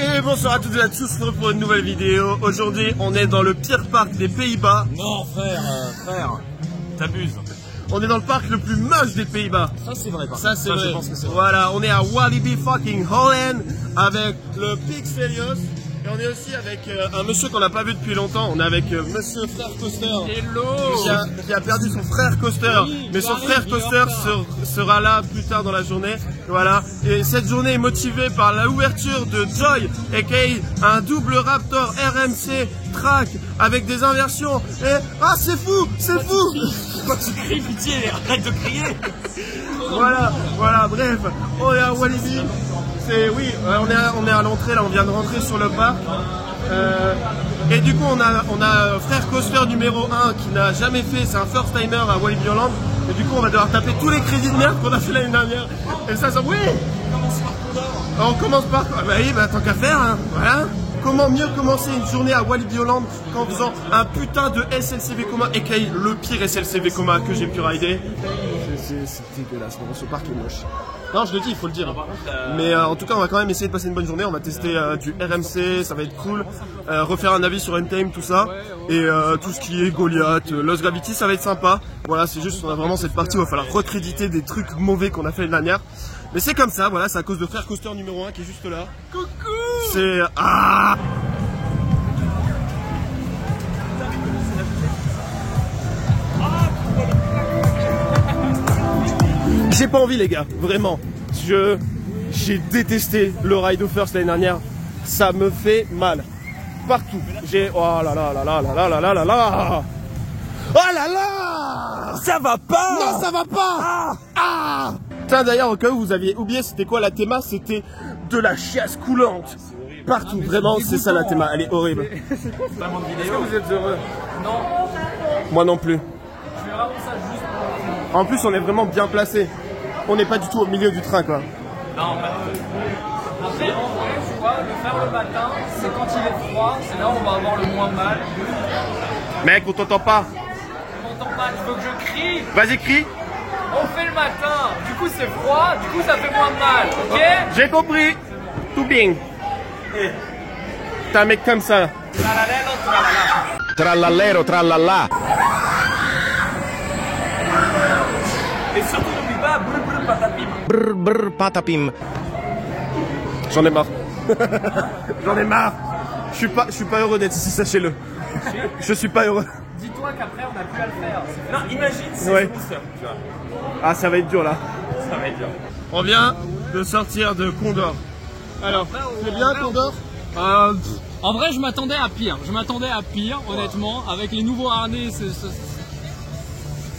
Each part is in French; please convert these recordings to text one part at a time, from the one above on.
Et bonsoir à toutes et à tous pour une nouvelle vidéo. Aujourd'hui on est dans le pire parc des Pays-Bas. Non frère, t'abuses. On est dans le parc le plus moche des Pays-Bas. Ça c'est vrai. Ça c'est vrai. Je pense que c'est vrai. Voilà, on est à Walibi fucking Holland avec le Pixelios. Et on est aussi avec un monsieur qu'on n'a pas vu depuis longtemps. On est avec monsieur Frère Coaster. Hello. Qui a perdu son frère Coaster. Oui, mais son frère Coaster sera là plus tard dans la journée. Voilà. Et cette journée est motivée par l'ouverture de Joy, aka un double Raptor RMC track avec des inversions. Et ah c'est fou, c'est fou. Quand tu cries, pitié, arrête de crier. Voilà, bref, on est à Walibi. Oui, on est à l'entrée, là on vient de rentrer sur le parc. Et du coup on a frère Coaster numéro 1 qui n'a jamais fait, c'est un first timer à Walibi Holland. Et du coup on va devoir taper tous les crédits de merde qu'on a fait l'année dernière. Et ça oui. On commence par Condor. Bah oui, tant qu'à faire, hein, voilà. Comment mieux commencer une journée à Walibi Holland qu'en faisant un putain de SLC Vekoma, aka le pire SLC Vekoma que j'ai pu rider. C'est dégueulasse, ce parc est moche. Non, je le dis, il faut le dire. Mais en tout cas, on va quand même essayer de passer une bonne journée. On va tester du RMC, ça va être cool. Refaire un avis sur N-Tame, tout ça. Et tout ce qui est Goliath, Lost Gravity, ça va être sympa. Voilà, c'est juste, on a vraiment cette partie où il va falloir recréditer des trucs mauvais qu'on a fait l'année dernière. Mais c'est comme ça, voilà, c'est à cause de Frère Coaster numéro 1 qui est juste là. Coucou. C'est... Ah. J'ai pas envie les gars, vraiment. J'ai détesté le Ride of First l'année dernière. Ça me fait mal. Partout. Oh là là là là là là là là là. Oh là là. Ça va pas. Non, ça va pas. Ah. Tiens, d'ailleurs, au cas où vous aviez oublié, c'était quoi la théma? C'était de la chiasse coulante. Partout, vraiment, c'est ça la théma. Elle est horrible. Est-ce que vous êtes heureux? Non. Moi non plus. Je vais vraiment ça juste En plus, on est vraiment bien placé. On n'est pas du tout au milieu du train, quoi. Non, après, en vrai, tu vois, le faire le matin, c'est quand il est froid, c'est là où on va avoir le moins mal. Mec, on t'entend pas. On m'entend pas, tu veux que je crie? Vas-y, crie. On fait le matin, du coup c'est froid, du coup ça fait moins mal, ok? J'ai compris. Tout bien. T'es un mec comme ça. Tralalelo, tralala. Trallallero, trallalla. Et surtout n'oublie pas, brr brr patapim. Brr brr patapim. J'en ai marre. J'en ai marre. Je suis pas heureux d'être ici, sachez-le. Je suis pas heureux. Dis-toi qu'après on n'a plus à le faire. Non, imagine, c'est Ouais. ça, tu vois. Ah, ça va être dur là. Ça va être dur. On vient de sortir de Condor. Alors, c'est bien Condor? En vrai, je m'attendais à pire. Honnêtement. Avec les nouveaux harnais,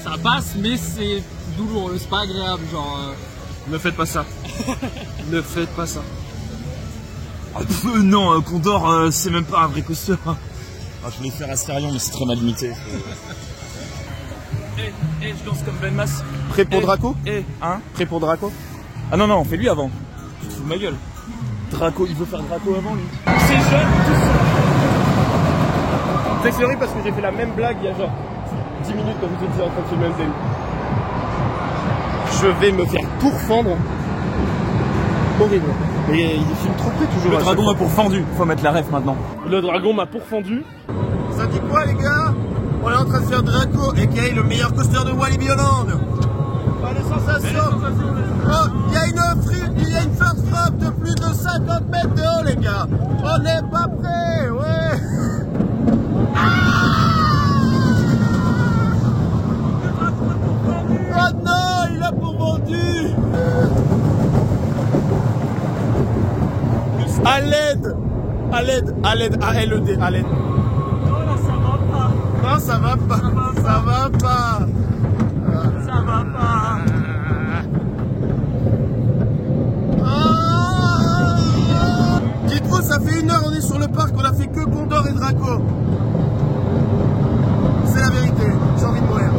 ça passe, mais c'est douloureux, c'est pas agréable. Genre. Ne faites pas ça. Ne faites pas ça. Non, Condor, c'est même pas un vrai coaster. Je voulais faire Astérion, mais c'est très mal limité. Je danse comme Ben Mas. Prêt pour Draco? Hein? Prêt pour Draco? Ah non, on fait lui avant. Tu te fous de ma gueule. Draco, il veut faire Draco avant lui. C'est jeune, tout ça. Tu sais que c'est horrible parce que j'ai fait la même blague il y a genre 10 minutes quand vous étiez en train de filmer N-Tame. Je vais me faire pourfendre. Horrible. Mais il filme trop près toujours. Le dragon m'a pourfendu. Faut mettre la ref maintenant. Le dragon m'a pourfendu. Ça dit quoi les gars? On est en train de faire Draco, aka le meilleur coaster de Walibi Holland. Pas de sensation. Oh, il y a une first drop de plus de 50 mètres de haut les gars. On n'est pas prêts, ouais. Oh non, il a pourfendu. À l'aide, à l'aide, à l'aide, A-L-E-D, à l'aide. Non, ça va pas. Ça va pas. Ça va pas. Dites-vous, ça fait 1 heure, on est sur le parc, on a fait que Condor et Draco. C'est la vérité, j'ai envie de mourir.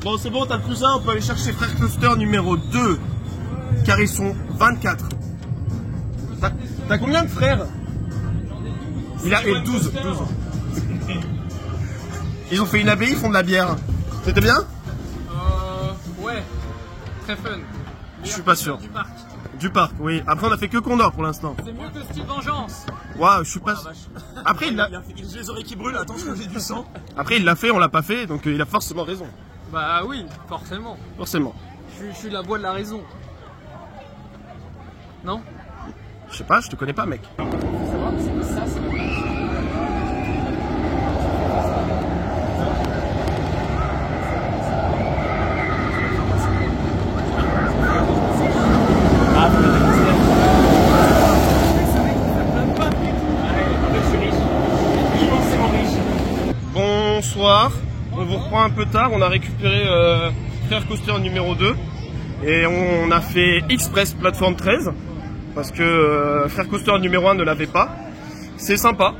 Bon, c'est bon, t'as le cousin, on peut aller chercher Frère Coaster numéro 2. Car ils sont 24. T'as combien de frères? Il a 12. Ils ont fait une abbaye, ils font de la bière. C'était bien? Ouais, très fun. Je suis pas sûr. Du parc. Du parc, oui. Après, on a fait que Condor pour l'instant. C'est mieux que Style Vengeance. Waouh, je suis pas. Après, il l'a. J'ai les oreilles qui brûlent, attention, j'ai du sang. Après, il l'a fait, on l'a pas fait, donc il a forcément raison. Bah oui, forcément. Forcément. Je suis la voix de la raison. Non? Je sais pas, je te connais pas, mec. Bonsoir, on vous reprend un peu tard, on a récupéré Frère Coaster numéro 2 et on a fait Express plateforme 13 parce que Frère Coaster numéro 1 ne l'avait pas. C'est sympa,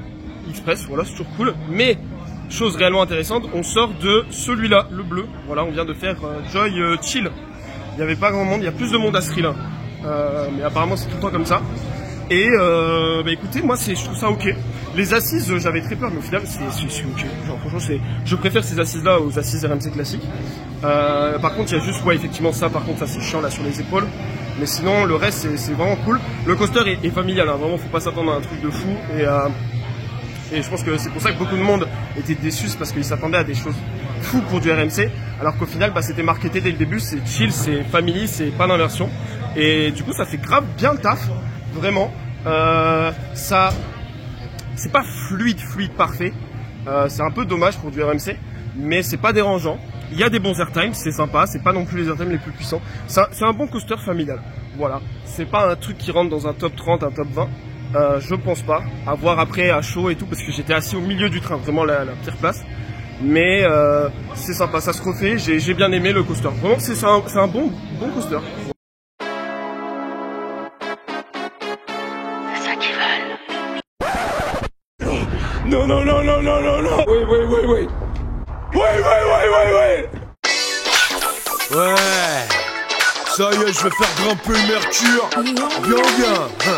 Express, voilà, c'est toujours cool, mais chose réellement intéressante, on sort de celui-là, le bleu, voilà, on vient de faire Joy Chill. Il n'y avait pas grand monde, il y a plus de monde à ce là, mais apparemment c'est tout le temps comme ça. Et bah écoutez, moi je trouve ça ok. Les assises, j'avais très peur, mais au final c'est ok. Genre franchement, je préfère ces assises-là aux assises RMC classiques. Par contre, il y a juste, ouais, effectivement ça. Par contre, ça c'est chiant là sur les épaules. Mais sinon, le reste c'est vraiment cool. Le coaster est familial, hein. Vraiment, faut pas s'attendre à un truc de fou. Et je pense que c'est pour ça que beaucoup de monde était déçus, parce qu'ils s'attendaient à des choses fous pour du RMC, alors qu'au final, bah, c'était marketé dès le début. C'est chill, c'est family, c'est pas d'inversion. Et du coup, ça fait grave bien le taf, vraiment. Ça. C'est pas fluide parfait, c'est un peu dommage pour du RMC, mais c'est pas dérangeant. Il y a des bons airtime, c'est sympa, c'est pas non plus les airtime les plus puissants. C'est un bon coaster familial, voilà. C'est pas un truc qui rentre dans un top 30, un top 20, je pense pas. À voir après à chaud et tout, parce que j'étais assis au milieu du train, vraiment la pire place. Mais c'est sympa, ça se refait, j'ai bien aimé le coaster. Vraiment, c'est un bon coaster. Non, non, non, non, non, non, non. Oui. Ouais. Ça y est, je vais faire grimper le mercure. Bien.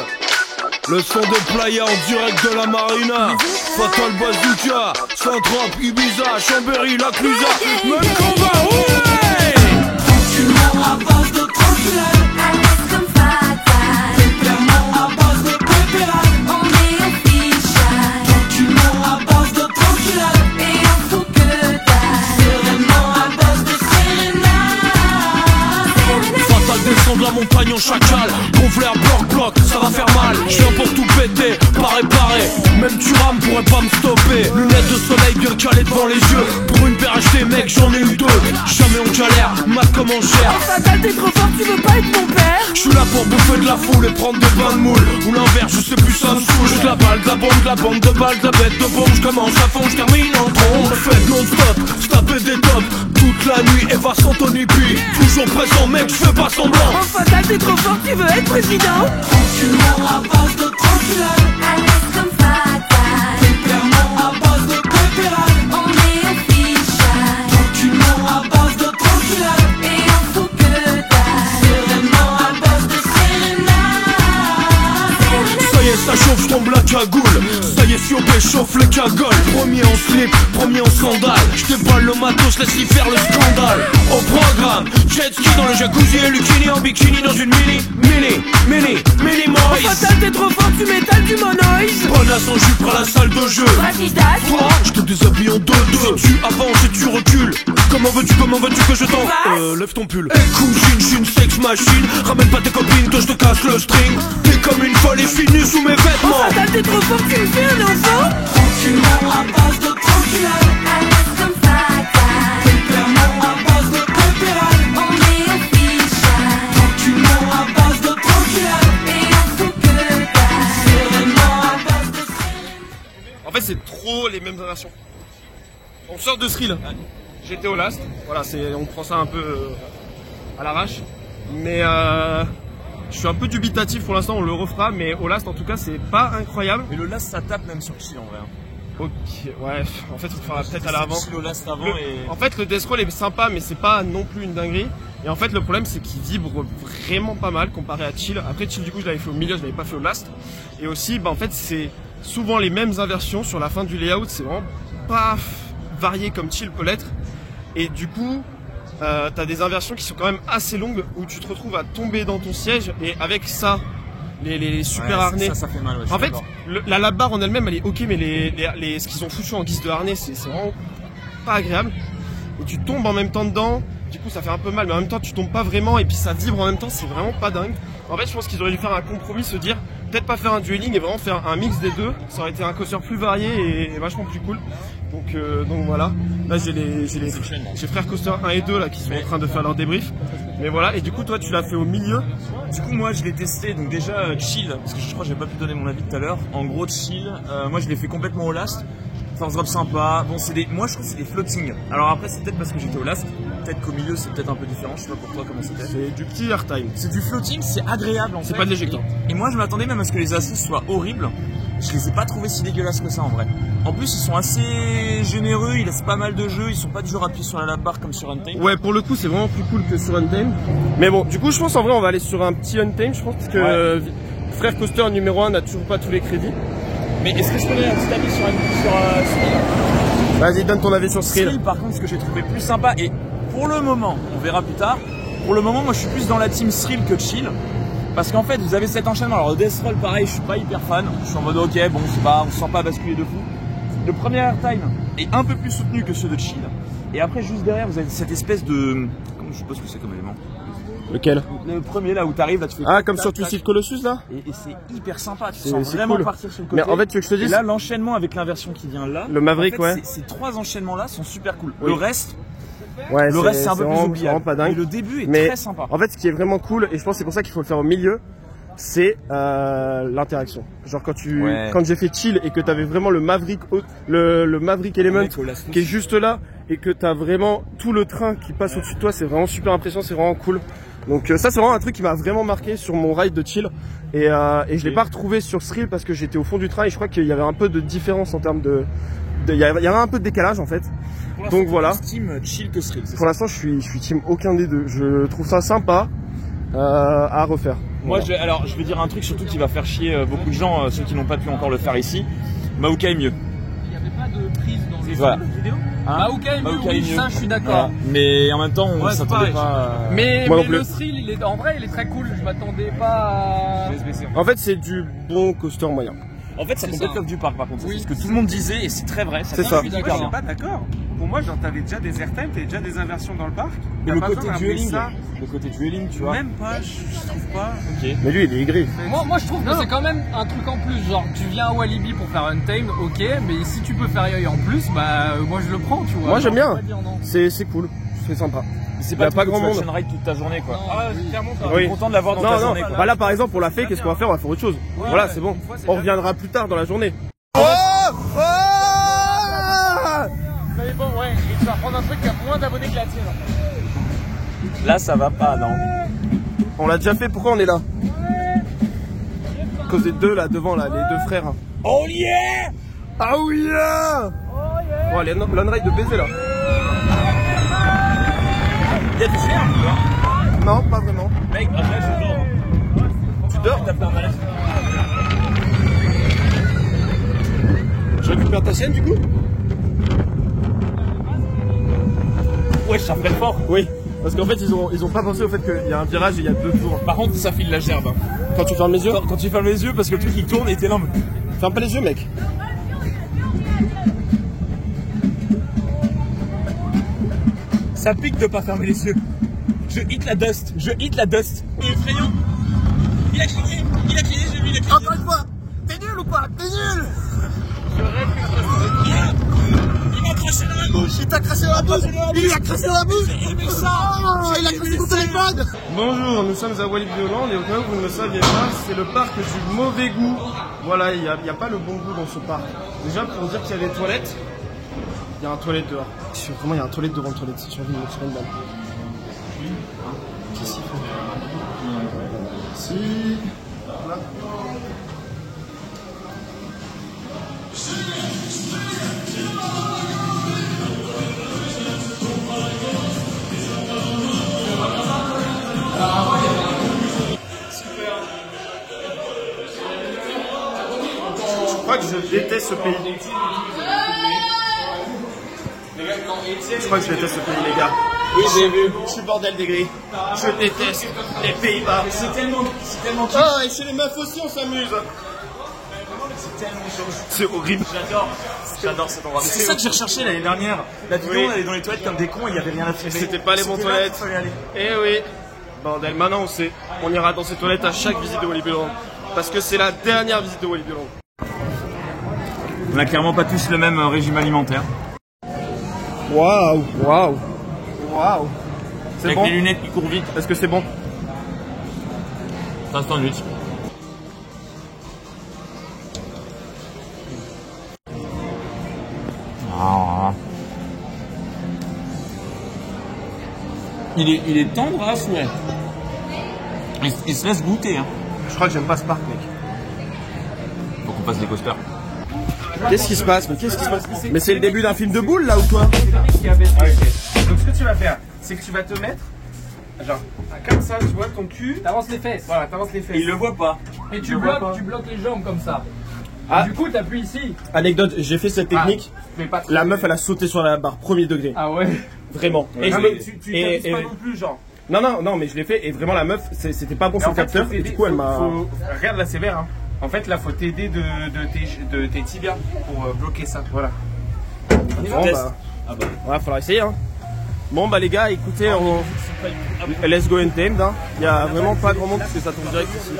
Le son de Playa en direct de la Marina. Fatal Bazooka, Saint-Trope, Ibiza, Chambéry, La Clusa. Même combat, ouais. Tranquillement à base de tranquillade. Comme fatal. Pépèrement à base de pépérade. On est official. Tranquillement à base de tranquillade. Et on fout que dalle. Sereinement à base de sérénade. Fatal descend de la montagne en chacal. Gonfler bloc, ça va faire mal. Je viens pour tout péter, pas réparer. Même tu rames pourrait pas me stopper. Lunettes de soleil bien calées devant les yeux. Pour une paire achetée mec j'en ai eu deux. Jamais on galère, mat comme on gère. Fatal t'es trop fort, tu veux pas être mon père. Je suis là pour bouffer de la foule et prendre des bains de moule. Ou l'inverse, je sais plus, ça me saoule. Juste la balle, de la bombe, de balles, de la bête de bombe. Je commence à fond, je termine en trombe. Faites non-stop, se taper des tops. Toute la nuit, Eva Santoni P. Toujours présent mec, je fais pas semblant. Oh Fatal t'es trop fort, tu veux être président. Tranquillement à base de tranquillade. Comme fatal. Pépèrement à base de pépérade. On est official. Tranquillement à base de tranquillade. Et on fout que dalle. Sereinement à base de sérénade. Ça y est, ça chauffe, je tombe la cagoule. Ça y est, Siopé chauffe les cagoles. Premier en slip, premier en sandales. Je déballe le matos, laisse-y faire le scandale. Au programme, jet ski dans le jacuzzi et Lucini en bikini dans une mini Moïse. Fatal t'es trop fort, tu m'étales du monoïse. Bonasse en jupe à la salle de jeu. Rasidas. Toi, je te déshabille en deux. Tu avances et tu recules. Comment veux-tu que je t'en lève ton pull. Cousine, j'suis une sex machine. Ramène pas tes copines que je te casse le string. T'es comme une folle et finie sous mes vêtements. Fatal t'es trop fort, tu me fais un enfant. Tranquillement à base de tranquillade. Comme fatal. Pépèrement à base de pépérade. On est official. Tranquillement à base de tranquillade. Et on fout que dalle. Sereinement à base de sérénade. En fait, c'est trop les mêmes inversions. On sort de Thrill. J'étais au last. Voilà, on prend ça un peu à l'arrache. Mais je suis un peu dubitatif pour l'instant, on le refera. Mais au last, en tout cas, c'est pas incroyable. Mais le last ça tape même sur Chill en vrai. Ok, ouais, en fait, il faudra peut-être aller avant. Le last avant et... En fait, le death roll est sympa, mais c'est pas non plus une dinguerie. Et en fait, le problème, c'est qu'il vibre vraiment pas mal comparé à Chill. Après, Chill, du coup, je l'avais fait au milieu, je l'avais pas fait au last. Et aussi, bah, en fait, c'est souvent les mêmes inversions sur la fin du layout. C'est vraiment pas varié comme chill peut l'être. Et du coup, t'as des inversions qui sont quand même assez longues où tu te retrouves à tomber dans ton siège et avec ça, les super harnais. Ça fait mal. Ouais, En fait, la lap bar en elle-même, elle est ok, mais ce qu'ils ont foutu en guise de harnais, c'est vraiment pas agréable. Et tu tombes en même temps dedans, du coup ça fait un peu mal, mais en même temps tu tombes pas vraiment et puis ça vibre en même temps, c'est vraiment pas dingue. En fait, je pense qu'ils auraient dû faire un compromis, se dire peut-être pas faire un dueling et vraiment faire un mix des deux. Ça aurait été un coaster plus varié et vachement plus cool. Donc voilà. Là j'ai frère coaster 1 et 2 là qui sont en train de faire leur débrief. Mais voilà, et du coup toi tu l'as fait au milieu. Du coup moi je l'ai testé, donc déjà chill, parce que je crois que j'ai pas pu donner mon avis tout à l'heure. En gros chill, moi je l'ai fait complètement au last. Force drop sympa, bon moi je trouve que c'est des floating. Alors après c'est peut-être parce que j'étais au last, peut-être qu'au milieu c'est peut-être un peu différent, je sais pas pour toi comment c'était. C'est du petit airtime. C'est du floating, c'est agréable en fait. C'est pas de l'éjectant. Et moi je m'attendais même à ce que les assises soient horribles. Je les ai pas trouvés si dégueulasses que ça en vrai. En plus ils sont assez généreux, ils laissent pas mal de jeux, ils sont pas du genre appuyés sur la lap bar comme sur Untamed. Ouais, pour le coup c'est vraiment plus cool que sur Untamed. Mais bon, du coup je pense en vrai on va aller sur un petit Untamed, je pense, parce que frère coaster numéro 1 n'a toujours pas tous les crédits. Mais est-ce que je peux donner un petit avis sur Thrill? Vas-y, donne ton avis sur Thrill. Thrill, par contre, ce que j'ai trouvé plus sympa, et pour le moment, on verra plus tard, pour le moment, moi je suis plus dans la team Thrill que Chill. Parce qu'en fait, vous avez cet enchaînement. Alors, le Death Roll, pareil, je suis pas hyper fan. Je suis en mode ok, bon, c'est pas, on se sent pas basculer de fou. Le premier airtime est un peu plus soutenu que ceux de Chill. Et après, juste derrière, vous avez cette espèce de. Je sais pas ce que c'est comme élément. Lequel? Le premier là où t'arrives, là tu fais. Ah, comme sur Twisted Colossus là? Et c'est hyper sympa, tu sens vraiment cool. partir sur le côté. Mais en fait, tu veux que je te dise? Et là, l'enchaînement avec l'inversion qui vient là. Le Maverick, en fait, ouais. Ces trois enchaînements là sont super cool. Oui. Le reste, ouais, c'est un peu plus oubliable. Pas dingue. Mais le début est Mais très sympa. En fait, ce qui est vraiment cool, et je pense que c'est pour ça qu'il faut le faire au milieu, c'est l'interaction. Genre quand j'ai fait chill et que t'avais vraiment le Maverick, le Maverick Element qui est juste là et que t'as vraiment tout le train qui passe au-dessus de toi, c'est vraiment super impressionnant, c'est vraiment cool. Donc ça c'est vraiment un truc qui m'a vraiment marqué sur mon ride de chill et je l'ai pas retrouvé sur Thrill parce que j'étais au fond du train et je crois qu'il y avait un peu de différence en termes il y avait un peu de décalage en fait. Donc voilà. Team chill que Thrill. Pour l'instant je suis team aucun des deux. Je trouve ça sympa à refaire. Moi je vais dire un truc surtout qui va faire chier beaucoup de gens, ceux qui n'ont pas pu encore le faire ici. Maoka est mieux. Il n'y avait pas de prise dans les vidéos. Maoka est mieux, oui, ça je suis d'accord. Voilà. Mais en même temps, on s'attendait pas. Mais le Thrill, en vrai, il est très cool. Je m'attendais pas à. En fait, c'est du bon coaster moyen. En fait, ça complète l'offre du parc par contre. C'est ce que tout le monde disait et c'est très vrai. C'est ça. Moi, je suis pas d'accord. Pour moi, genre, t'avais déjà des airtime, t'avais déjà des inversions dans le parc. Mais le côté dueling, tu vois. Même pas, je trouve pas. Ok. Mais lui, il est aigri. Moi, je trouve que c'est quand même un truc en plus. Genre, tu viens à Walibi pour faire Untamed, ok, mais si tu peux faire Yoy en plus, bah, moi je le prends, tu vois. Moi, j'aime bien. C'est cool. C'est sympa. C'est pas grand monde. Tu ride toute ta journée, quoi. Ah, clairement pas. On est content de l'avoir dans ta journée. Bah là, par exemple, on l'a fait. Qu'est-ce qu'on va faire? On va faire autre chose. Voilà, c'est bon. On reviendra plus tard dans la journée. Ça dépend, ouais. Et tu vas prendre un truc qui a moins d'abonnés que la tienne. Là, ça va pas, non. On l'a déjà fait. Pourquoi on est là? À cause des deux là devant là, les deux frères. Oh yeah! Oh yeah! Bon, allez, l'on-ride de baiser là. Il y a du chien un peu, hein? Non, pas vraiment. Mec, après je dors. Tu dors? T'as plein mal. Je récupère ta sienne du coup? Ouais, ça ferait fort. Oui. Parce qu'en fait, ils ont pas pensé au fait qu'il y a un virage et il y a deux tours. Par contre, ça file la gerbe. Quand tu fermes les yeux? Quand tu fermes les yeux, parce que le truc il tourne et t'es là. Ferme pas les yeux, mec. Ça pique de pas fermer les yeux. Je hit la dust. Il est effrayant. Il a crié, j'ai vu, il a crié. Encore une fois, t'es nul ou pas? T'es nul! Il m'a craché dans la bouche. Il t'a craché dans la bouche! Il lui a craché dans la bouche! Il a craché ton téléphone! Bonjour, nous sommes à Walibi Holland et au cas où vous ne le saviez pas, c'est le parc du mauvais goût. Voilà, il n'y a pas le bon goût dans ce parc. Déjà, pour dire qu'il y a des toilettes, il y a un toilette dehors. Vraiment, il y a un toilette devant le toilette. Si tu as envie de me tirer une balle. Qu'est-ce qu'il faut? Si. Voilà. Je crois que je déteste ce pays. Je crois que je déteste ce pays, les gars. Oui, j'ai vu. Je suis bordel des grilles. Je déteste les Pays-Bas. C'est tellement Ah, et chez les meufs aussi, on s'amuse. C'est horrible. J'adore cet endroit. C'est ça que j'ai recherché l'année dernière. La vidéo, on allait dans les toilettes comme des cons, il n'y avait rien à filmer. C'était pas les bons toilettes. Eh oui. Bordel, maintenant on sait. On ira dans ces toilettes à chaque visite de Walibiland. Parce que c'est la dernière visite de Walibiland. On n'a clairement pas tous le même régime alimentaire. Waouh, waouh, waouh. C'est Avec bon? les lunettes qui courent vite. Est-ce que c'est bon? Ça se tend vite. Ah. Il est tendre à souhait. Il se laisse goûter. Hein. Je crois que j'aime pas ce parc, mec. Faut qu'on passe des coasters. Qu'est-ce qui se passe? Mais qu'est-ce qui se passe? Mais c'est le début d'un film de boule là ou quoi? Donc ce que tu vas faire, c'est que tu vas te mettre, genre, comme ça, tu vois ton cul. T'avances les fesses. Voilà, t'avances les fesses. Il le voit pas. Et Je vois pas. tu bloques les jambes comme ça. Ah. Du coup, t'appuies ici. Anecdote, j'ai fait cette technique. Mais pas trop. La meuf elle a sauté sur la barre, premier degré. Ah ouais. Vraiment. Et Non, je mais l'ai- tu et- t'abuses pas non plus, genre. Non, mais je l'ai fait et vraiment la meuf, c'était pas bon Mais sur en le fait, capteur faut et t'aider, du coup elle m'a. Regarde là, c'est vert. Hein. En fait, là, faut t'aider de tes tibias pour bloquer ça. Voilà. Bon, bah, ouais, faudra essayer. Hein. Bon bah les gars, écoutez, let's go Untamed. Hein. Il y a vraiment pas grand monde parce que ça tombe direct ici.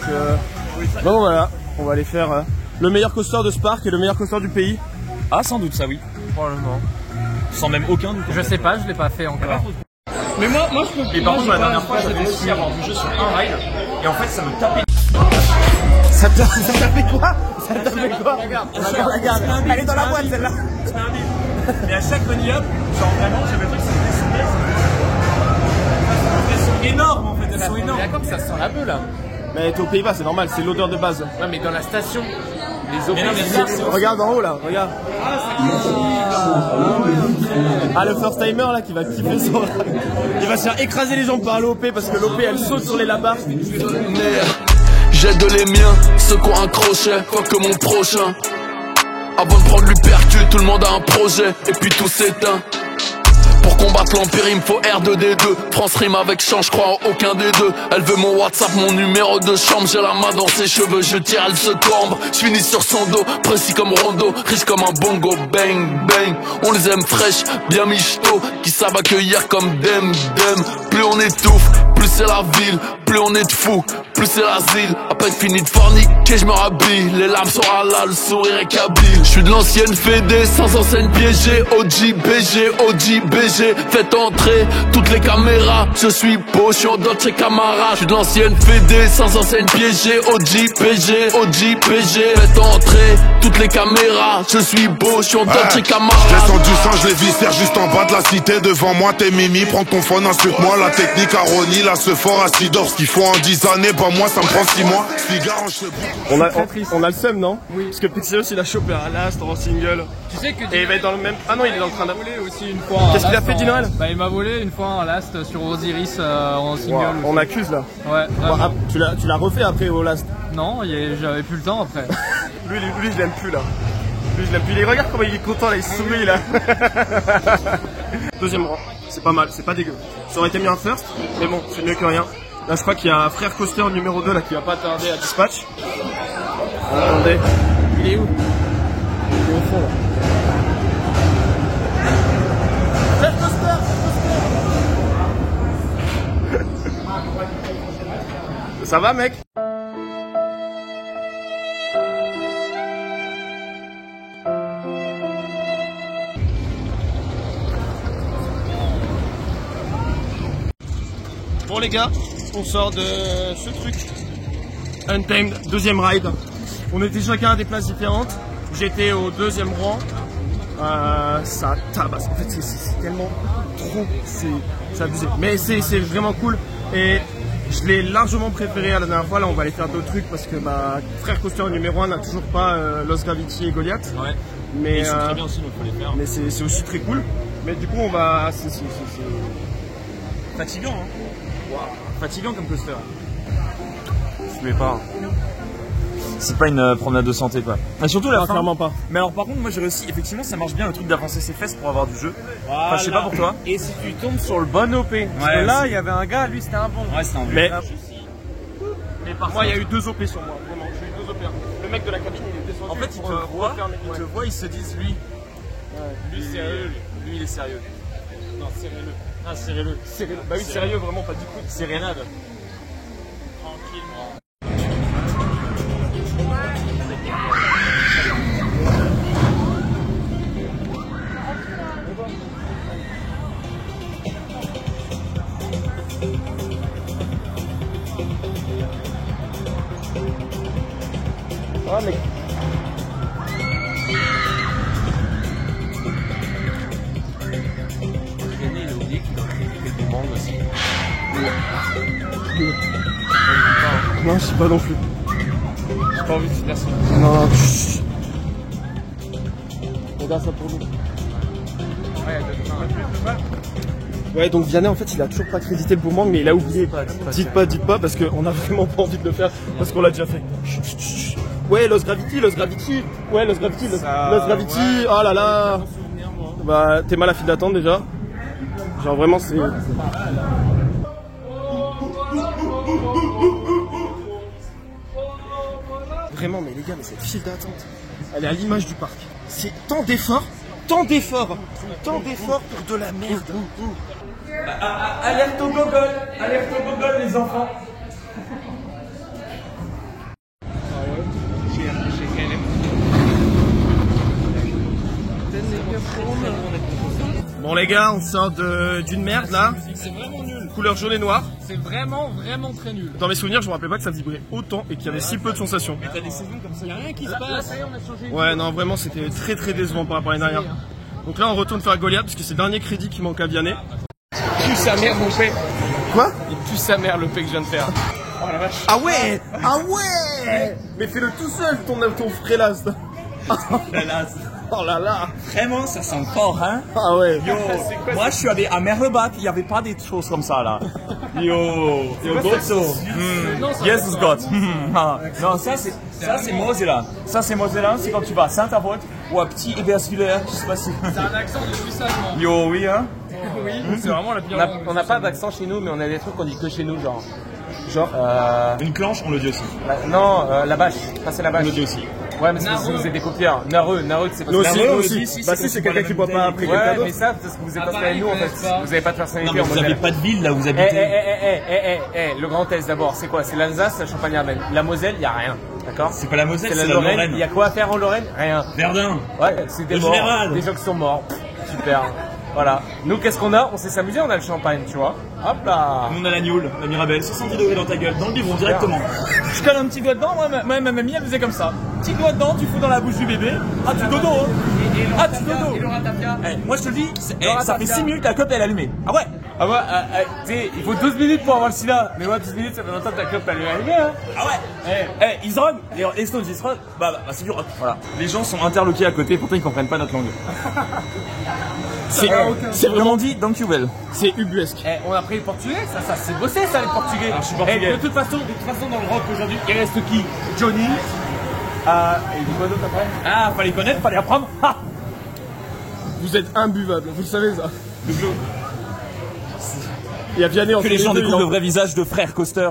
Donc, bon voilà, on va aller faire le meilleur coaster de ce parc et le meilleur coaster du pays. Ah, sans doute, ça oui. Probablement. Sans même aucun doute. Je sais pas, je l'ai pas fait encore. Mais moi je peux. Et par contre, la dernière fois, j'avais réussi à avoir du jeu sur un ride. Et en fait, ça me tapait. Ça t'a fait quoi? Ça t'a fait quoi? Regarde, elle est dans la boîte celle-là. Et à chaque bunny up, genre vraiment, j'avais pris cette souplesse. Elles sont énormes en fait, elles sont énormes. D'accord que ça sent la beuh là. Mais t'es aux Pays-Bas, c'est normal, c'est l'odeur de base. Ouais, mais dans la station, les Mais non, mais ça, c'est Regarde en haut là, regarde. Ah le first timer là qui va kiffer son. Il va se faire écraser les jambes par l'OP parce que l'OP elle saute sur les labars. J'aide les miens, ceux qui ont un crochet, quoi que mon prochain. Avant de prendre l'hypercute, tout le monde a un projet, et puis tout s'éteint. Pour combattre l'empire, il me faut R2D2. France rime avec change, je crois en aucun des deux. Elle veut mon WhatsApp, mon numéro de chambre. J'ai la main dans ses cheveux, je tire, elle se corbe. Je finis sur son dos, précis comme Rondo, riche comme un bongo, bang bang. On les aime fraîches, bien michto, qui savent accueillir comme dem. Plus on étouffe, plus c'est la ville, plus on est de fous, plus c'est l'asile. À peine fini de forniquer, je me rhabille. Les larmes sont halal, le sourire est kabyle. Je suis de l'ancienne Fédé, sans enseigne piégée. OG BG, faites entrer toutes les caméras. Je suis beau, je suis en Dolce Camara. Je suis de l'ancienne Fédé, sans enseigne piégée. OG PG, faites entrer toutes les caméras. Je suis beau, je suis en Dolce Camara. Je descends du sang, je les viscère juste en bas de la cité. Devant moi, t'es Mimi, prends ton phone, insulte-moi. La technique à Ronnie, la Sephora à Sidor. Ce qu'il faut en 10 années, bah moi ça me prend 6 mois. Cigare en cheveux. On a le seum non? Oui. Parce que Pixelos il a chopé un last en single. tu sais que Et il va être dans le même. Ah non, il est dans le train m'a d'avoir. volé aussi une fois. Qu'est-ce qu'il a fait, Dinoël? Bah il m'a volé une fois un last sur Osiris en single. Wow, on accuse là. Ouais. Bon, vraiment. tu l'as refait après au last. Non, j'avais plus le temps après. Lui je l'aime plus là. Lui je l'aime plus. Regarde comment il est content là, il sourit là. Deuxième rang, c'est pas mal, c'est pas dégueu. Ça aurait été mis un first, mais bon, c'est mieux que rien. Là je crois qu'il y a un frère coaster numéro 2 là qui va pas tarder à dispatch. Attendez. Il est où? Il est au fond là. Frère coaster, ça va mec? Bon les gars, on sort de ce truc Untamed, deuxième ride. On était chacun à des places différentes. J'étais au deuxième rang. Ça tabasse. En fait c'est tellement trop, c'est abusé. Mais c'est vraiment cool et je l'ai largement préféré à la dernière fois. Là on va aller faire d'autres trucs parce que bah, frère coaster numéro 1 n'a toujours pas Lost Gravity et Goliath. Ouais. Mais Ils sont très bien aussi, donc faut les faire. mais c'est aussi très cool. Mais du coup on va. Fatigant, hein. Wow. Fatigant comme coaster. Je voulais pas. c'est pas une promenade de santé quoi. Et surtout la Non, fin. clairement pas. Mais alors par contre moi j'ai réussi, effectivement ça marche bien le truc d'avancer ses fesses pour avoir du jeu. Enfin je sais pas pour toi. Et si tu tombes sur le bon OP. Parce que là, il y avait un gars, lui c'était un bon. Ouais c'est un Mais Moi, il y a eu 2 OP sur moi, vraiment. J'ai eu 2 OP. Le mec de la cabine, il est descendu. En fait ils te voient, ils se disent lui sérieux, lui il est sérieux. Non, serrez-le. Ah, serrez-le. Serrez-le. Bah oui, sérieux, vraiment, pas du coup. Sérénade. Tranquillement. Ah, mec. Il a oublié qu'il a fait des mangues aussi. Non, je sais pas non plus. J'ai pas envie de faire ça. Non, chut. Regarde ça pour nous. Ouais, donc Vianney en fait il a toujours pas crédité le boomerang mais il a oublié. Dites pas parce qu'on a vraiment pas envie de le faire parce qu'on l'a déjà fait. Chut, chut, chut. Ouais, Lost Gravity. Ouais, Lost Gravity. Lost Gravity. Ouais. Oh là là. Bah, t'es mal à file d'attente déjà. Genre vraiment c'est. Vraiment, mais les gars, mais cette file d'attente, elle est à l'image du parc. C'est tant d'efforts pour de la merde. Alerte au gogol les enfants. Bon les gars, on sort d'une merde là, C'est vraiment nul. couleur jaune et noir. C'est vraiment très nul. Dans mes souvenirs, je me rappelais pas que ça vibrait autant et qu'il y avait si peu de sensations. T'as des saisons comme ça. Y'a rien qui se passe. Ouais, non, vraiment, c'était très décevant par rapport à l'année dernière. Donc là, on retourne faire Goliath parce que c'est le dernier crédit qui manque à Vianney. Pue sa mère, mon père. Quoi? Il pue sa mère, le P que je viens de faire. Oh la vache. Ah ouais! Mais fais-le tout seul, ton frélasse. Oh là là! Vraiment ça sent fort hein. Ah ouais! Yo, moi je suis allé à Merlebat, il n'y avait pas des choses comme ça là. Yo, Gotzo. Yes, it's got. Non, ça c'est Mosela. Ça c'est Mosela, c'est quand tu vas à Saint-Avold ou à Petit Ebersviller, je sais pas si. C'est un accent de Suisse allemand. Yo, oui hein. Oui, c'est vraiment la pire. On n'a pas d'accent chez nous, mais on a des trucs qu'on dit que chez nous, genre. Une clanche, on le dit aussi. Non, la bâche. Ça, c'est la On bâche. le dit aussi. Ouais, mais c'est parce que vous êtes des copieurs. Nareux, c'est pas Nous ça. aussi, Nareux, nous on aussi. dit si, Bah c'est si, c'est pas quelqu'un la qui boit même pas bouteille. après quelqu'un Ouais, mais d'autre. ça, parce que vous êtes pas pareil, comme nous, en ils fait. connaissent pas. Vous avez pas de personnalité. Non, mais vous avez pas de ville là où vous habitez. Le Grand Est d'abord, c'est quoi? C'est l'Alsace, la Champagne-Ardenne. La Moselle, y a rien. D'accord? C'est pas la Moselle, C'est c'est la la Lorraine. Lorraine. Il y a quoi à faire en Lorraine? Rien. Verdun. Ouais, c'est des Le morts. général. Des gens qui sont morts. Super. Voilà. Nous, qu'est-ce qu'on a? On sait s'amuser, on a le champagne, tu vois. Hop là. Nous on a la Nioule, la Mirabelle, 70 degrés dans ta gueule, dans le biberon directement. Je cale un petit doigt dedans, moi ma mamie elle faisait comme ça. Petit doigt dedans, tu fous dans la bouche du bébé. Ah tu dodo hein. Ah tu dodo. Moi je te le dis, ça fait 6 minutes la clope elle est allumée. Ah ouais. Ah ouais, tu sais, il faut 12 minutes pour avoir le sida. Mais moi, 12 minutes, ça fait longtemps que ta clope, elle est arrivée, hein. Ah ouais. Ils se droguent. Les Stones ils se droguent. Bah c'est du rock. Voilà. Les gens sont interloqués à côté, pourtant ils comprennent pas notre langue. C'est vraiment dit Don't you well. C'est ubuesque. On a pris le portugais, ça c'est bossé ça les portugais. Alors, je suis portugais. De toute façon dans le rock aujourd'hui, il reste qui? Johnny. Et du quoi d'autre après? Ah fallait connaître, fallait apprendre. Ah. Vous êtes imbuvable, vous le savez ça. Il y a Vianney en Que les gens deux, découvrent il le vrai visage de Frère Coster.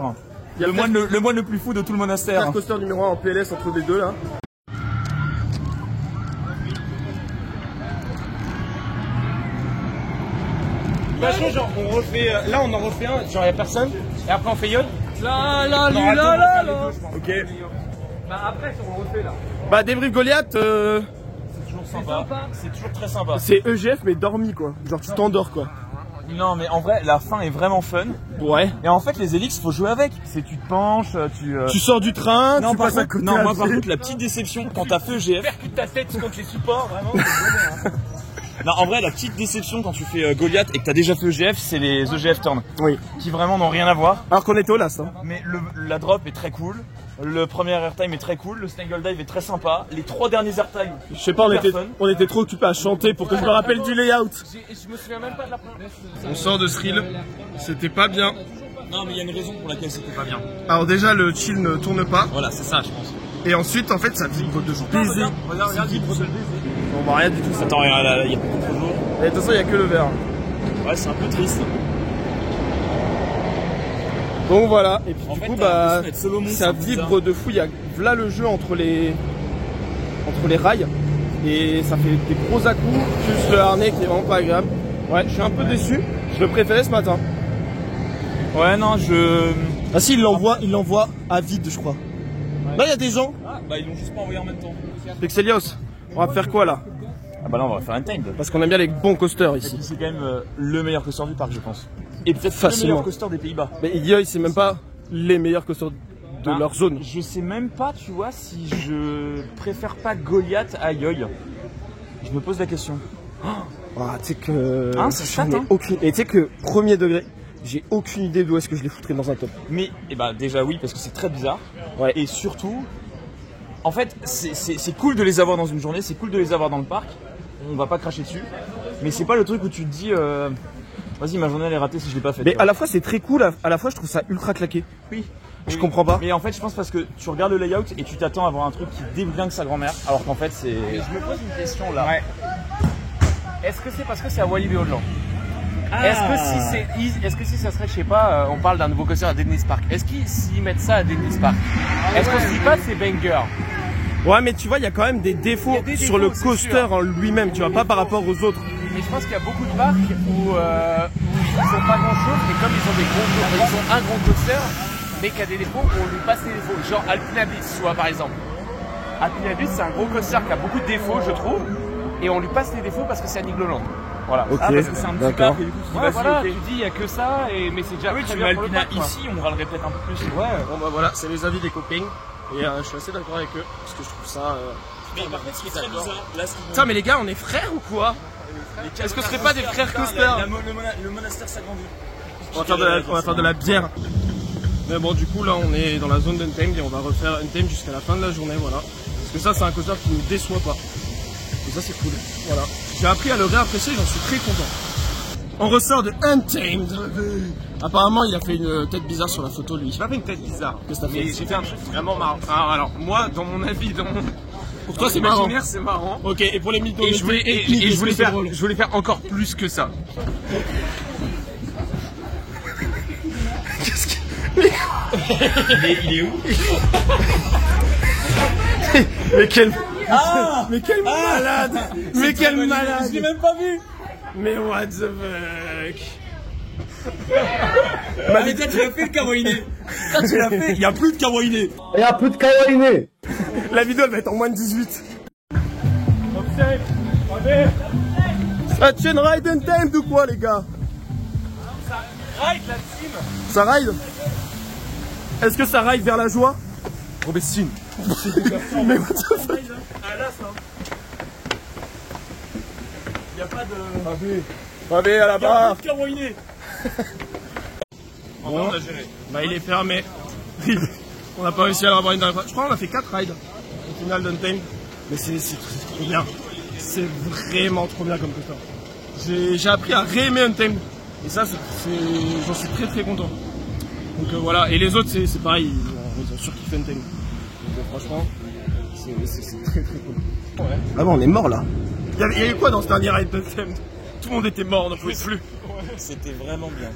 Il y a Le moine le plus fou de tout le monastère. Frère Coster numéro 1 en PLS entre les deux là. Imagine genre on refait, là on en refait un, genre y'a personne, et après on fait yod. La la Non, la la la la. Ok. Bah après on refait là. Bah débrief Goliath, C'est toujours sympa. C'est toujours très sympa. c'est EGF mais dormi quoi. Genre tu t'endors quoi. Non mais en vrai la fin est vraiment fun. Ouais. Et en fait les Elix faut jouer avec. C'est tu te penches, Tu sors du train, tu passes à côté. non, à moi par pied. contre la petite déception quand t'as fait EGF. Percute ta tête contre les supports, vraiment. Non en vrai la petite déception quand tu fais Goliath et que t'as déjà fait EGF c'est les EGF Turn. Oui. Qui vraiment n'ont rien à voir. Alors qu'on était au last. Hein. Mais la drop est très cool. Le premier airtime est très cool. Le Snaggle Dive est très sympa. Les 3 derniers airtimes. Je sais pas, on était trop occupés à chanter pour que je me rappelle du layout. Je me souviens même pas de la première. On sort de Thrill, c'était pas bien. Non mais il y a une raison pour laquelle c'était pas bien. Alors déjà le chill ne tourne pas. Voilà c'est ça je pense. Et ensuite, en fait, ça vibre de baiser. Regarde, vibre de baiser. On voit rien du tout. Ça. Attends, regarde, là, il y a beaucoup trop jour. Et de toute façon, il n'y a que le vert. Ouais, c'est un peu triste. Donc voilà, et puis En du fait, coup, t'as bah, l'impression d'être Solomon, ça c'est un peu vibre bizarre. de fou. Il y a là le jeu entre les rails. Et ça fait des gros à-coups, plus le harnais qui est vraiment pas agréable. Ouais, je suis un peu déçu. Je le préférais ce matin. Ouais, non, Ah si, il l'envoie à vide, je crois. Là, il y a des gens. Ah, bah ils l'ont juste pas envoyé en même temps. Pixelios, on va faire quoi là? Ah bah là, on va faire un time. Parce qu'on aime bien les bons coasters ici. C'est quand même le meilleur coaster du parc, je pense. Et peut-être le Facilement. meilleur coaster des Pays-Bas. Mais Iggy, c'est même pas les meilleurs coasters de leur zone. Je sais même pas, tu vois, si je préfère pas Goliath à Yoy. Je me pose la question. Ah, tu sais que. Hein, ça se j'en ai tâte, hein. aucune. Et tu sais que, premier degré, j'ai aucune idée d'où est-ce que je les foutrais dans un top. Mais, eh bah déjà oui, parce que c'est très bizarre. Ouais. Et surtout, en fait, c'est cool de les avoir dans une journée, c'est cool de les avoir dans le parc. On va pas cracher dessus. Mais c'est pas le truc où tu te dis, vas-y, ma journée elle est ratée si je l'ai pas faite. Mais à la fois, c'est très cool, à la fois, je trouve ça ultra claqué. Oui. Je comprends pas. Mais en fait, je pense parce que tu regardes le layout et tu t'attends à avoir un truc qui déglingue sa grand-mère, alors qu'en fait, c'est. Je me pose une question là. Ouais. Est-ce que c'est parce que c'est à Walibi Holland? Est-ce que si ça serait, je sais pas, on parle d'un nouveau coaster à Dennis Park, est-ce qu'ils s'y mettent ça à Dennis Park? Est-ce qu'on se dit pas c'est banger? Ouais, mais tu vois, il y a quand même des défauts, sur le coaster en lui-même, tu vois, pas par rapport aux autres. Mais je pense qu'il y a beaucoup de parcs où ils font pas grand chose, et comme ils ont un gros coaster, mais qui a des défauts, on lui passe les défauts. Genre Alpina Blitz, tu vois, par exemple. Alpina Blitz, c'est un gros coaster qui a beaucoup de défauts, je trouve, et on lui passe les défauts parce que c'est à Nigloland. Voilà. Ok, parce que c'est un petit d'accord. parc et du coup, tu Ouais, vas voilà, ok. tu dis, il y a que ça, mais c'est déjà Ah oui, très tu bien mets pour le Alpina parc, quoi. ici, on râlerait peut-être un peu plus. Ouais, bon bah voilà, c'est les avis des copains. Et je suis assez d'accord avec eux, parce que je trouve ça. Mais par contre, ce qui est très bizarre, là, ce qui Putain, mais les gars, on est frères ou quoi? Est-ce que ce serait pas des frères coaster? le monastère s'agrandit. On va faire de la bière. Mais bon, du coup, là, on est dans la zone d'Untamed et on va refaire Untamed jusqu'à la fin de la journée, voilà. Parce que ça, c'est un coaster qui nous déçoit pas. Et ça, c'est cool. Voilà. J'ai appris à le réapprécier, j'en suis très content. On ressort de Untamed. Apparemment, il a fait une tête bizarre sur la photo, lui. J'ai pas fait une tête bizarre. Qu'est-ce que t'as Mais fait? j'ai fait un truc vraiment marrant. Alors, moi, dans mon avis, Pour toi, c'est marrant. imaginaire, c'est marrant. Ok, et pour les mythos, Et je voulais faire encore plus que ça. Mais il est où? Mais quel. Mais quel malade! Mais quel malade! Je l'ai même pas vu! Mais what the fuck! Mais toi, tu l'as fait le kawaii. Toi, tu l'as fait, il y a plus de kawaii. Il y a un peu de kawaii. La vidéo elle va être en moins de 18. Ça chaîne ride and time ou quoi les gars? Ride la team. Ça ride? Est-ce que ça ride vers la joie? Robestine. Mais what the fuck? Ah là, ça. Il y a pas de. Fabé à la barre. kawaii. Bon, bah il est fermé. On n'a pas réussi à le avoir une dernière fois. Je crois qu'on a fait 4 rides au final d'Untamed. Mais c'est trop bien. C'est vraiment trop bien comme coaster. J'ai appris à réaimer Untamed. Et ça, j'en suis très très content. Donc voilà. Et les autres, c'est pareil. Ils ont surkiffé Untamed. Donc franchement, c'est très très cool. Ouais. Ah bon, on est mort là. Il y a eu quoi dans ce dernier ride d'Untamed? Tout le monde était mort, on n'en pouvait plus. C'était vraiment bien.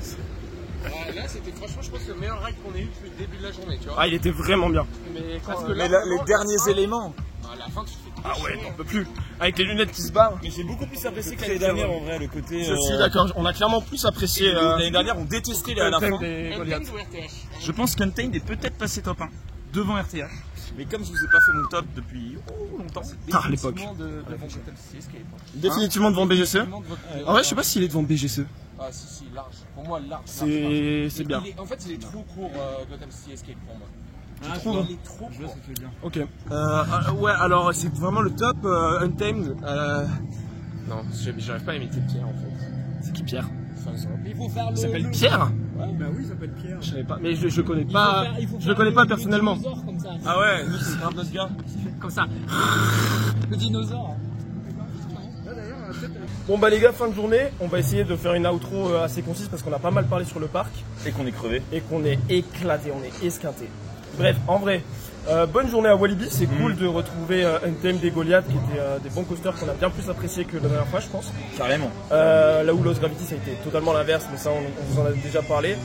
Là, c'était franchement, je pense, le meilleur ride qu'on ait eu depuis le début de la journée, tu vois. Ah, il était vraiment bien. Mais parce que Mais là, les derniers éléments. à la fin, tu fais. Ah ouais, t'en peux plus. Avec les lunettes qui se barrent. Mais j'ai beaucoup plus apprécié que l'année dernière en vrai, le côté. Je suis d'accord, on a clairement plus apprécié L'année dernière, on détestait les à la fin. des Goliath. Je pense qu'Untamed est peut-être passé top 1 devant RTH. Mais comme je vous ai pas fait mon top depuis longtemps, Tard l'époque. Hein Définitivement devant BGC. En vrai, je sais pas s'il est devant BGC. Ah, si, large. Pour moi, large. C'est bien. En fait, c'est les trop courts Gotham City Escape pour moi. Tu trouves? Il est trop court. Ok. Ouais, alors c'est vraiment le top Untamed. Non, j'arrive pas à imiter Pierre en fait. C'est qui Pierre? Il s'appelle Pierre? Bah oui, il s'appelle Pierre. Je savais pas, mais je connais pas. Je le connais pas personnellement. Ah ouais, nous c'est grave notre gars. Comme ça. Le dinosaure. Bon bah les gars, fin de journée, on va essayer de faire une outro assez concise parce qu'on a pas mal parlé sur le parc Et qu'on est crevé. et qu'on est éclaté, on est esquinté. Bref, en vrai, Bonne journée à Walibi, c'est cool de retrouver Untamed et Goliath qui étaient des bons coasters qu'on a bien plus apprécié que la dernière fois je pense. Carrément. Là où Lost Gravity ça a été totalement l'inverse, mais ça on vous en a déjà parlé.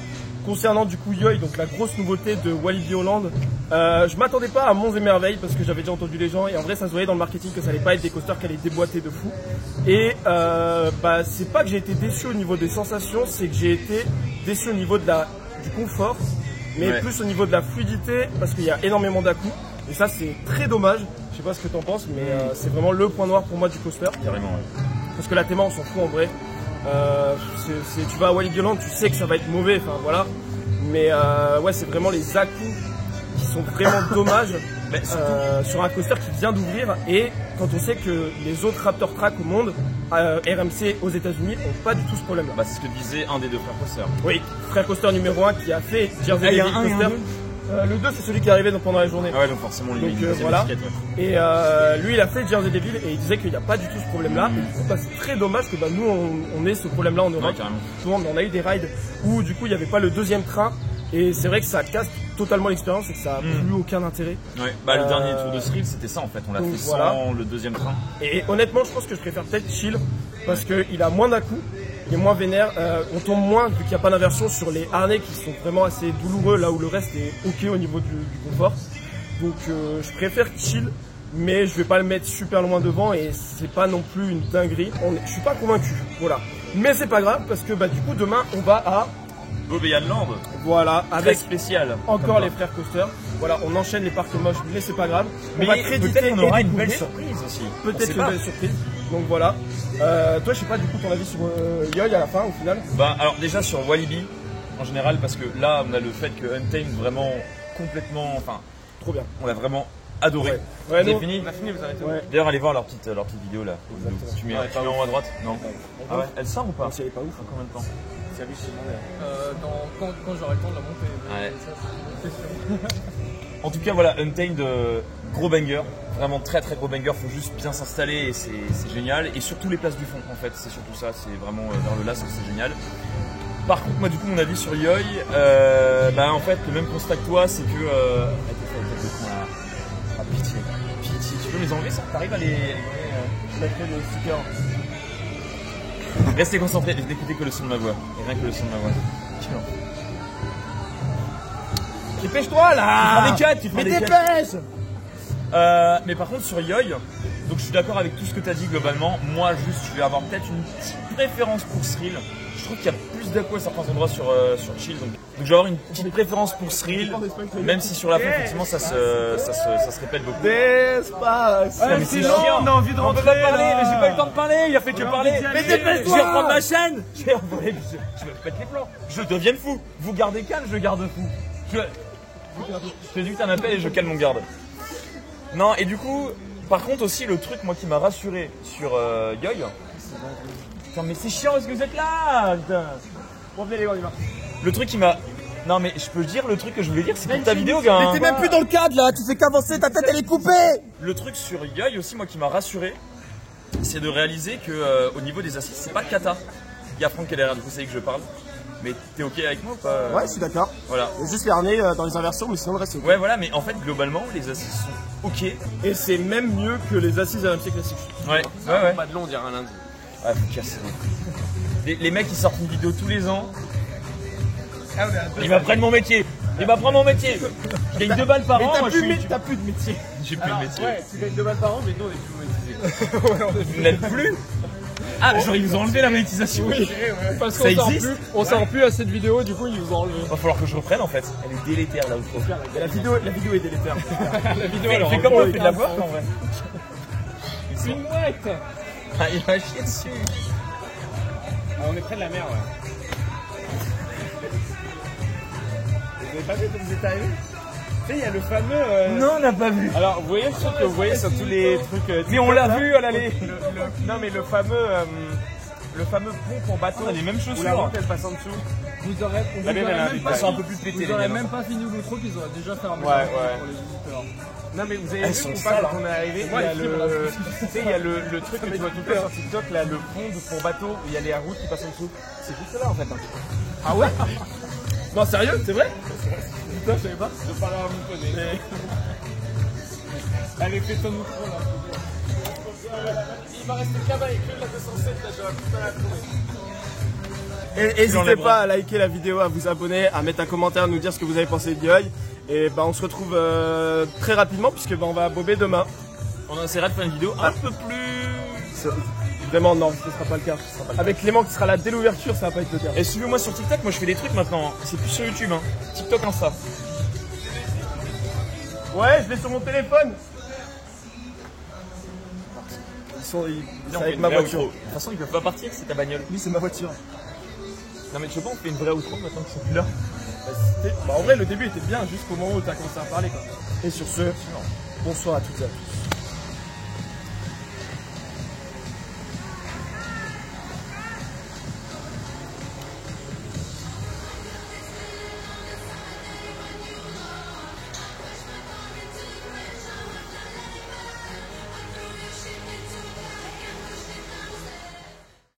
Concernant du coup Yoi, donc la grosse nouveauté de Walibi Holland, je m'attendais pas à Monts et Merveilles parce que j'avais déjà entendu les gens et en vrai ça se voyait dans le marketing que ça allait pas être des coasters qui allaient déboîter de fou. Et c'est pas que j'ai été déçu au niveau des sensations, c'est que j'ai été déçu au niveau du confort, mais plus au niveau de la fluidité parce qu'il y a énormément d'à-coups et ça c'est très dommage. Je sais pas ce que t'en penses, mais c'est vraiment le point noir pour moi du coaster. Carrément, ouais. Parce que la théma on s'en fout en vrai. Tu vas à Walibi Holland, tu sais que ça va être mauvais, enfin voilà. Mais ouais, c'est vraiment les à-coups qui sont vraiment dommages sur un coaster qui vient d'ouvrir. Et quand on sait que les autres Raptor Track au monde, RMC aux États-Unis, n'ont pas du tout ce problème-là. Bah, c'est ce que disait un des deux frères coasters. Oui, frère coaster numéro 1 qui a fait Jersey Devil Coaster. Le 2 c'est celui qui est arrivé pendant la journée. Ah ouais, donc forcément lui, voilà. Et lui il a fait Jersey Devil et il disait qu'il n'y a pas du tout ce problème là. Et du coup c'est très dommage que nous on ait ce problème là en Europe. Souvent on a eu des rides où du coup il n'y avait pas le deuxième train. Et c'est vrai que ça casse totalement l'expérience et que ça n'a plus aucun intérêt. Ouais, bah le dernier tour de Thrill c'était ça en fait, on l'a fait sans le deuxième train. Et honnêtement je pense que je préfère peut-être Chill parce qu'il a moins d'à-coups, il est moins vénère, on tombe moins vu qu'il n'y a pas d'inversion sur les harnais qui sont vraiment assez douloureux là où le reste est ok au niveau du confort. Donc je préfère Chill mais je vais pas le mettre super loin devant et c'est pas non plus une dinguerie. Je suis pas convaincu, voilà. Mais c'est pas grave parce que du coup demain on va à Bobbejaanland. Voilà, avec spécial. Encore les frères coasters. Voilà, on enchaîne les parcs moches, mais c'est pas grave. Mais on va créditer peut-être qu'on aura et une belle découvrir. surprise aussi. Peut-être une belle surprise. Donc voilà. Toi, je sais pas du coup ton avis sur Yoi à la fin au final. Bah alors déjà sur Walibi en général parce que là on a le fait que Untamed vraiment complètement, enfin trop bien. On l'a vraiment adoré. Vous avez fini? On a fini, vous arrêtez. D'ailleurs allez voir leur petite vidéo là. Tu mets en haut à droite? Non. Ah ouais. Elle sort ou pas? Si elle est pas ouf. En combien de temps? C'est hallucinant. Quand j'aurai le temps de la monter. Ouais. Ça, c'est sûr. En tout cas voilà, Untamed, gros banger, vraiment très très gros banger, faut juste bien s'installer et c'est génial. Et surtout les places du fond en fait, c'est surtout ça, c'est vraiment vers le lastre, c'est génial. Par contre moi du coup mon avis sur Yoi, en fait le même constat que toi, c'est que... pitié, tu peux les enlever ça? T'arrives à les... Je mettrai le sticker. Restez concentrés, n'écoutez que le son de ma voix, et rien que le son de ma voix. Dépêche-toi là! Tu feras des cuts. Mais par contre sur Yoi, donc je suis d'accord avec tout ce que tu as dit globalement. Moi juste je vais avoir peut-être une petite préférence pour Thrill. Je trouve qu'il y a plus d'à-coups à certains endroits sur Chill. Donc je vais avoir une petite préférence pour Thrill. Même si sur la fin effectivement ça se répète beaucoup. D'espace! Mais c'est chiant, on a envie de rentrer. On peut pas parler, mais j'ai pas eu le temps de parler, il a fait que parler. Mais dépêche-toi! Je vais reprendre ma chaîne. Je me pète les plans. Je deviens fou. Vous gardez calme, je garde fou. Je te dis que t'as un appel et je calme mon garde. Non, et du coup, par contre aussi le truc moi qui m'a rassuré sur Yoi. Putain mais c'est chiant, est-ce que vous êtes là? Putain. Bon, venez les gars, on y va. Le truc qui m'a... Non mais je peux dire le truc que je voulais dire, c'est pour ta vidéo gars. Mais t'es même plus dans le cadre là, tu fais qu'avancer, ta tête elle est coupée. Le truc sur Yoi aussi moi qui m'a rassuré, c'est de réaliser que au niveau des assises c'est pas cata. Il y a Franck qui est derrière, du coup c'est que je parle. Mais t'es ok avec moi ou pas? Ouais, je suis d'accord. Voilà. Il y a juste les harnais dans les inversions, mais sinon le reste c'est ok. Ouais, voilà, mais en fait, globalement, les assises sont ok. Et c'est même mieux que les assises RMC classiques. Ouais, ouais. Pas de long, on dirait un lundi. Ah, faut casser. Les mecs, ils sortent une vidéo tous les ans. Ils m'apprennent mon métier. Ils m'apprennent mon métier. Je gagne 2 balles par an. T'as plus de métier. J'ai plus de métier. Ouais, tu gagnes 2 balles par an, mais nous, on est plus monétisés. Vous n'êtes plus? Ah, genre ils nous ont enlevé la monétisation. Oui, parce Ça qu'on existe on sort plus à cette vidéo, du coup ils nous ont enlevé. Va falloir que je reprenne en fait. Elle est délétère là où je trouve. La vidéo est délétère. La vidéo elle Fais comme on fait de la voir en vrai. une mouette. Ah, il m'a chié dessus. On est près de la mer, ouais. Vous avez pas vu comme vous êtes arrivé? Tu sais, il y a le fameux. Non, on n'a pas vu. Alors, vous voyez ce que vous voyez sur tous les trucs. Mais on l'a vu à l'aller. Non, mais le fameux pont pour bateau. On a les mêmes Où la chaussures. route elle passe en dessous. Vous aurez, La même, elle a Ils sont un peu plus pétés les vous aurez gamins. même pas fini l'outro qu'ils auraient déjà fermé Ouais, pour ouais. les visiteurs. Non, mais vous avez Elles vu sont ou sales, pas quand on est arrivé? Moi, Il y a les films, on l'a le, tu sais, il y a le truc que tu vois tout le temps sur TikTok, là, le pont pour bateau, où il y a les routes qui passent en dessous. C'est juste là en fait. Ah ouais? Non, sérieux? C'est vrai? Putain, je savais pas. Je parle à mon poney. Allez, fais ton micro là. Il va rester que là-bas et que la 207 là, j'aurais plus mal à trouver. Et n'hésitez pas à liker la vidéo, à vous abonner, à mettre un commentaire, à nous dire ce que vous avez pensé de Yoy. Et bah on se retrouve très rapidement puisque bah, on va bober demain. On essaiera de faire une vidéo un peu plus... Vraiment non, ce sera pas le cas. Avec Clément qui sera là dès l'ouverture, ça va pas être le cas. Et suivez-moi sur TikTok, moi je fais des trucs maintenant. Hein. C'est plus sur YouTube, hein. TikTok, Insta. Ouais, je l'ai sur mon téléphone. C'est avec ma voiture. De toute façon, ils peuvent pas partir, c'est ta bagnole. Oui, c'est ma voiture. Non mais tu sais pas, on fait une vraie outro maintenant qu'ils sont plus là. Bah, en vrai, le début était bien jusqu'au moment où tu as commencé à parler. Quoi. Et sur ce, bonsoir à toutes et à tous.